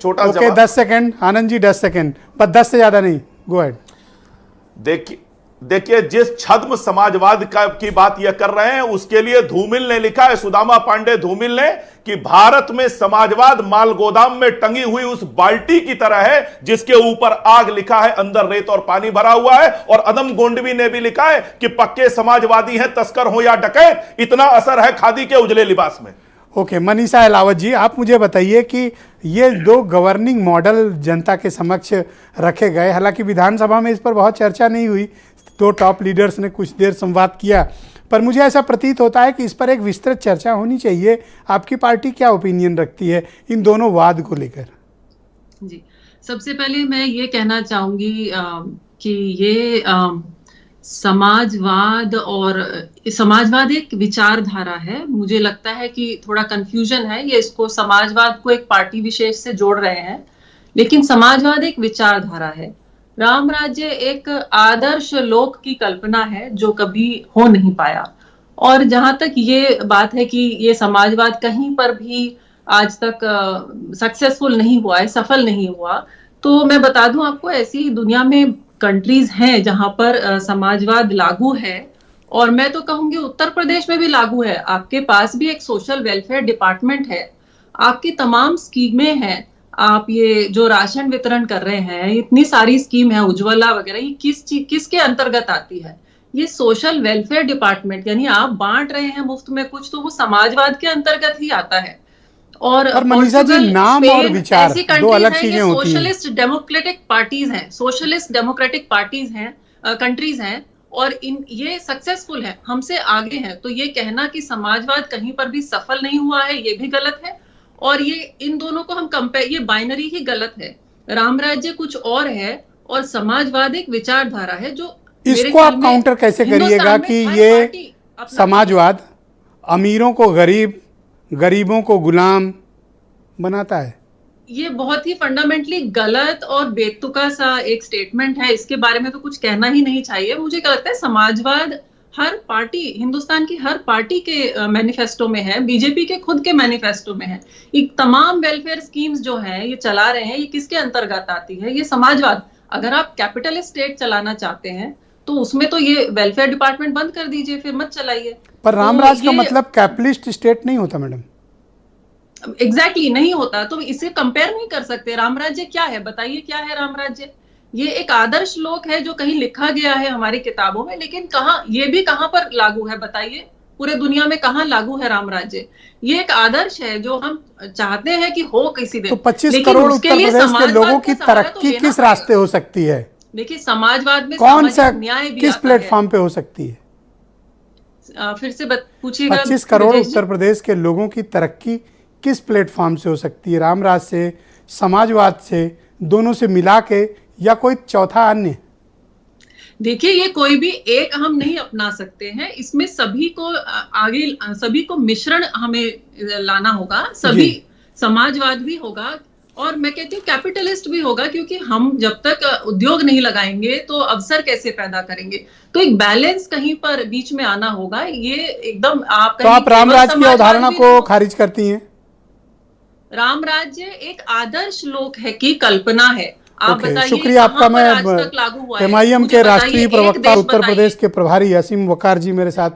छोटा okay 10 second Anand ji, 10 second पर 10 से ज्यादा नहीं, गो अहेड। देखिए जिस छद्म समाजवाद की बात यह कर रहे हैं उसके लिए धूमिल ने लिखा है, सुदामा पांडे धूमिल ने, कि भारत में समाजवाद माल गोदाम में टंगी हुई उस बाल्टी की तरह है जिसके ऊपर आग लिखा है, अंदर रेत और पानी भरा हुआ है। और अदम गोंडवी ने भी लिखा है कि पक्के समाजवादी हैं, तस्कर हो या डकैत, इतना असर है खादी के उजले लिबास में। ओके मनीषा अहलावत जी, आप मुझे बताइए कि ये दो गवर्निंग मॉडल जनता के समक्ष रखे गए, हालांकि विधानसभा में इस पर बहुत चर्चा नहीं हुई, दो टॉप लीडर्स ने कुछ देर संवाद किया, पर मुझे ऐसा प्रतीत होता है कि इस पर एक विस्तृत चर्चा होनी चाहिए। आपकी पार्टी क्या ओपिनियन रखती है इन दोनों वाद को लेकर? जी, सबसे पहले मैं ये कहना चाहूंगी कि ये समाजवाद एक विचारधारा है। मुझे लगता है कि थोड़ा कंफ्यूजन है, ये इसको समाजवाद को एक पार्टी विशेष से जोड़ रहे हैं, लेकिन समाजवाद एक विचारधारा है। राम राज्य एक आदर्श लोक की कल्पना है जो कभी हो नहीं पाया। और जहां तक ये बात है कि ये समाजवाद कहीं पर भी आज तक सक्सेसफुल नहीं हुआ है, सफल नहीं हुआ, तो मैं बता दूं आपको, ऐसी दुनिया में कंट्रीज हैं जहां पर समाजवाद लागू है। और मैं तो कहूंगी उत्तर प्रदेश में भी लागू है। आपके पास भी एक सोशल वेलफेयर डिपार्टमेंट है, आपकी तमाम स्कीमें हैं, आप ये जो राशन वितरण कर रहे हैं, इतनी सारी स्कीम है, उज्ज्वला वगैरह, ये किसके अंतर्गत आती है? ये सोशल वेलफेयर डिपार्टमेंट, यानी आप बांट रहे हैं मुफ्त में कुछ, तो वो समाजवाद के अंतर्गत ही आता है। और मनीषा जी, नाम और विचार दो अलग चीजें होती हैं। सोशलिस्ट डेमोक्रेटिक पार्टीज हैं, सोशलिस्ट डेमोक्रेटिक पार्टीज हैं, कंट्रीज हैं, और ये सक्सेसफुल है, हमसे आगे हैं। तो ये कहना कि समाजवाद कहीं पर भी सफल नहीं हुआ है, ये भी गलत है। और ये इन दोनों को हम कंपेयर, ये बाइनरी ही गलत है। राम राज्य कुछ और है और समाजवाद एक विचारधारा है। जो इसको आप काउंटर कैसे करिएगा कि ये समाजवाद अमीरों को गरीब, गरीबों को गुलाम बनाता है? ये बहुत ही फंडामेंटली गलत और बेतुका सा एक स्टेटमेंट है। इसके बारे में तो कुछ कहना ही नहीं चाहिए। मुझे क्या लगता है, समाजवाद हर पार्टी, हिंदुस्तान की हर पार्टी के मैनिफेस्टो में है, बीजेपी के खुद के मैनिफेस्टो में है। ये तमाम वेलफेयर स्कीम्स जो हैं ये चला रहे हैं, ये किसके अंतर्गत आती है? ये समाजवाद। अगर आप कैपिटलिस्ट स्टेट चलाना चाहते हैं तो उसमें तो ये वेलफेयर डिपार्टमेंट बंद कर दीजिए, फिर मत चलाइए। पर रामराज का मतलब कैपिटलिस्ट स्टेट नहीं होता मैडम। एग्जैक्टली नहीं होता, तो इसे कंपेयर नहीं कर सकते। रामराज्य क्या है बताइए, क्या है रामराज्य? ये एक आदर्श लोक है जो कहीं लिखा गया है हमारी किताबों में, लेकिन ये भी कहां पर लागू है बताइए? पूरे दुनिया में कहां लागू है रामराज्य? ये एक आदर्श है जो हम चाहते हैं कि हो किसी दिन। तो 25 करोड़ उत्तर प्रदेश के लोगों की तरक्की किस रास्ते हो सकती है? देखिए, समाजवाद में कौन सा, न्याय भी किस प्लेटफॉर्म पे हो सकती है? फिर से पूछिएगा। 25 करोड़ उत्तर प्रदेश के लोगों की तरक्की किस प्लेटफॉर्म से हो सकती है? रामराज से, समाजवाद से, दोनों से मिला के, या कोई चौथा अन्य? देखिए, ये कोई भी एक हम नहीं अपना सकते हैं, इसमें सभी को आगे, सभी को मिश्रण हमें लाना होगा। सभी समाजवाद भी होगा और मैं कहती हूँ कैपिटलिस्ट भी होगा, क्योंकि हम जब तक उद्योग नहीं लगाएंगे तो अवसर कैसे पैदा करेंगे? तो एक बैलेंस कहीं पर बीच में आना होगा। ये एकदम तो आप रामराज की अवधारणा को खारिज करती हैं? रामराज्य एक आदर्श लोक है की कल्पना है। आप बताइए, शुक्रिया आपका। मैं MIM के राष्ट्रीय प्रवक्ता उत्तर प्रदेश के प्रभारी असीम वकार जी मेरे साथ